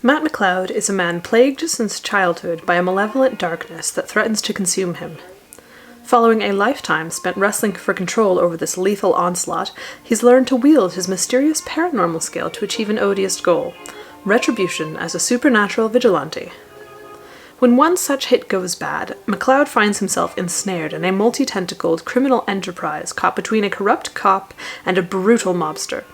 Matt McLeod is a man plagued since childhood by a malevolent darkness that threatens to consume him. Following a lifetime spent wrestling for control over this lethal onslaught, he's learned to wield his mysterious paranormal skill to achieve an odious goal: retribution as a supernatural vigilante. When one such hit goes bad, McLeod finds himself ensnared in a multi-tentacled criminal enterprise caught between a corrupt cop and a brutal mobster.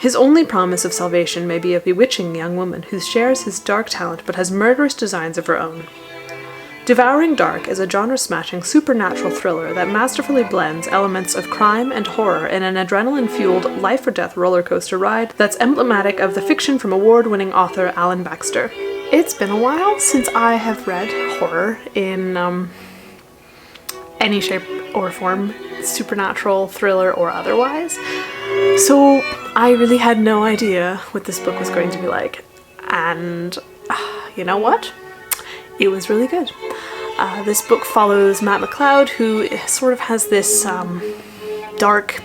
His only promise of salvation may be a bewitching young woman who shares his dark talent but has murderous designs of her own. Devouring Dark is a genre-smashing supernatural thriller that masterfully blends elements of crime and horror in an adrenaline-fueled life-or-death roller coaster ride that's emblematic of the fiction from award-winning author Alan Baxter. It's been a while since I have read horror in any shape or form, supernatural, thriller, or otherwise. So I really had no idea what this book was going to be like. And you know what? It was really good. This book follows Matt McLeod, who sort of has this dark,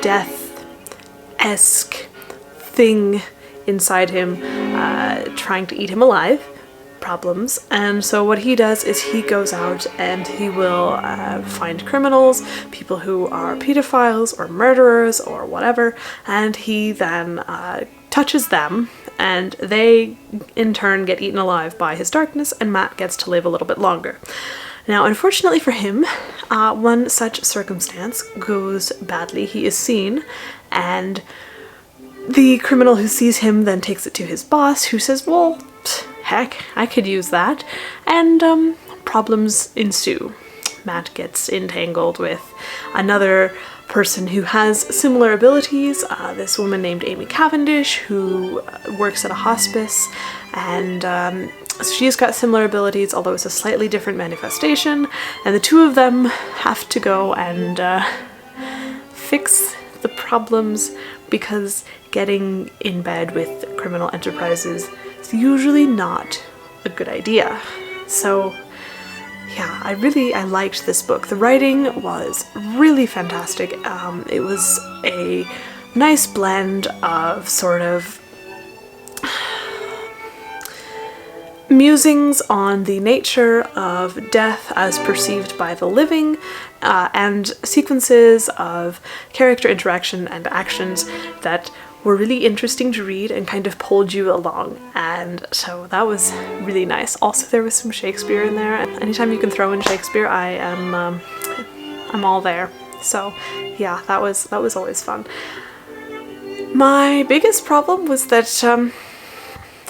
death-esque thing inside him trying to eat him alive. Problems. And so what he does is he goes out and he will find criminals, people who are pedophiles or murderers or whatever, and he then touches them, and they in turn get eaten alive by his darkness, and Matt gets to live a little bit longer. Now, unfortunately for him, one such circumstance goes badly. He is seen, and the criminal who sees him then takes it to his boss, who says, well, heck, I could use that, and problems ensue. Matt gets entangled with another person who has similar abilities, this woman named Amy Cavendish, who works at a hospice, and she's got similar abilities, although it's a slightly different manifestation, and the two of them have to go and fix the problems, because getting in bed with criminal enterprises is usually not a good idea. So yeah, I liked this book. The writing was really fantastic. It was a nice blend of sort of musings on the nature of death as perceived by the living, and sequences of character interaction and actions that were really interesting to read and kind of pulled you along, and so that was really nice. Also, there was some Shakespeare in there. Anytime you can throw in Shakespeare, I'm all there. So yeah, that was always fun. My biggest problem was that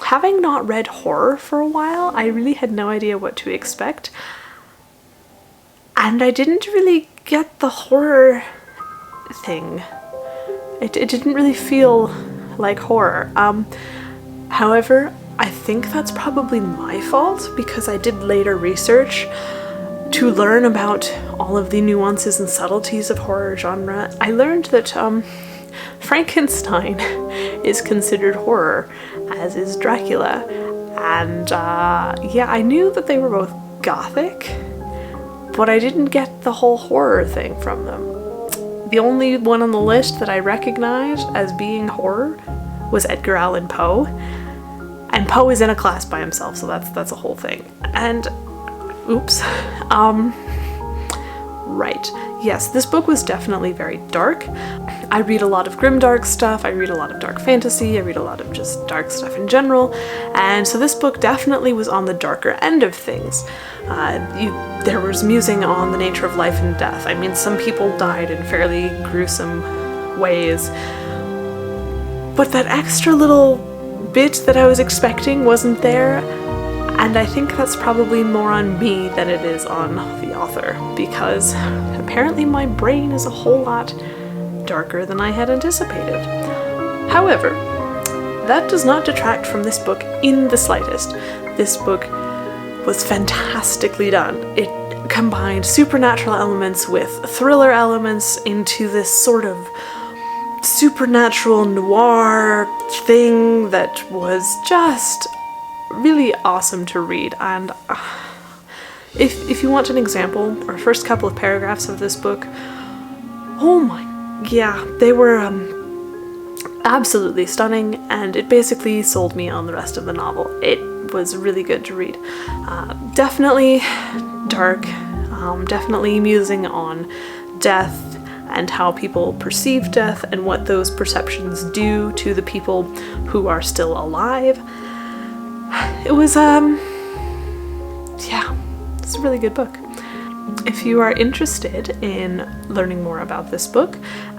having not read horror for a while, I really had no idea what to expect, and I didn't really get the horror thing. It didn't really feel like horror. However, I think that's probably my fault, because I did later research to learn about all of the nuances and subtleties of horror genre. I learned that Frankenstein is considered horror, as is Dracula, and yeah, I knew that they were both gothic, but I didn't get the whole horror thing from them. The only one on the list that I recognized as being horror was Edgar Allan Poe, and Poe is in a class by himself, so that's a whole thing. And oops, right, yes, this book was definitely very dark. I read a lot of grimdark stuff, I read a lot of dark fantasy, I read a lot of just dark stuff in general, and so this book definitely was on the darker end of things. There was musing on the nature of life and death. I mean, some people died in fairly gruesome ways, but that extra little bit that I was expecting wasn't there, and I think that's probably more on me than it is on the author, because apparently my brain is a whole lot darker than I had anticipated. However, that does not detract from this book in the slightest. This book was fantastically done. It combined supernatural elements with thriller elements into this sort of supernatural noir thing that was just really awesome to read. And if you want an example, or first couple of paragraphs of this book, oh my, yeah, they were absolutely stunning, and it basically sold me on the rest of the novel. It was really good to read. Definitely dark, definitely musing on death and how people perceive death and what those perceptions do to the people who are still alive. It was, yeah, it's a really good book. If you are interested in learning more about this book,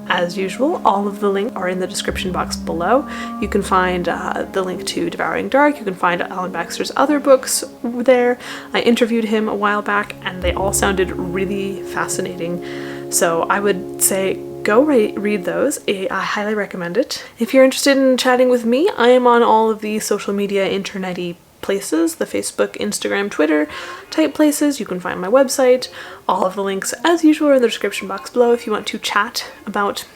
as usual, all of the links are in the description box below. You can find the link to Devouring Dark. You can find Alan Baxter's other books there. I interviewed him a while back and they all sounded really fascinating. So I would say go read those. I highly recommend it. If you're interested in chatting with me, I am on all of the social media internet-y places, the Facebook, Instagram, Twitter type places. You can find my website. All of the links, as usual, are in the description box below if you want to chat about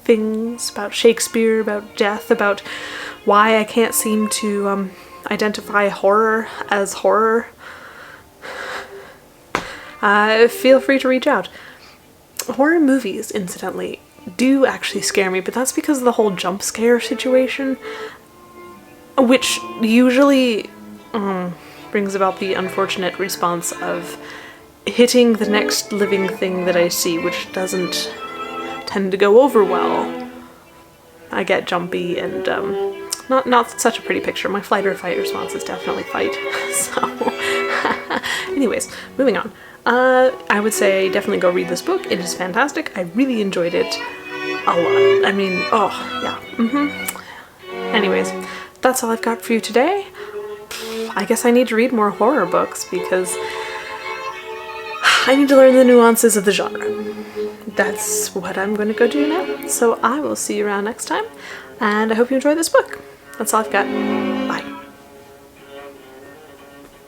things, about Shakespeare, about death, about why I can't seem to identify horror as horror. Feel free to reach out. Horror movies, incidentally, do actually scare me, but that's because of the whole jump scare situation, which usually brings about the unfortunate response of hitting the next living thing that I see, which doesn't tend to go over well. I get jumpy and not such a pretty picture. My flight or fight response is definitely fight. So anyways, moving on. I would say definitely go read this book. It is fantastic. I really enjoyed it a lot. I mean, oh yeah. Anyways, that's all I've got for you today. I guess I need to read more horror books because I need to learn the nuances of the genre. That's what I'm going to go do now. So I will see you around next time, and I hope you enjoy this book. That's all I've got.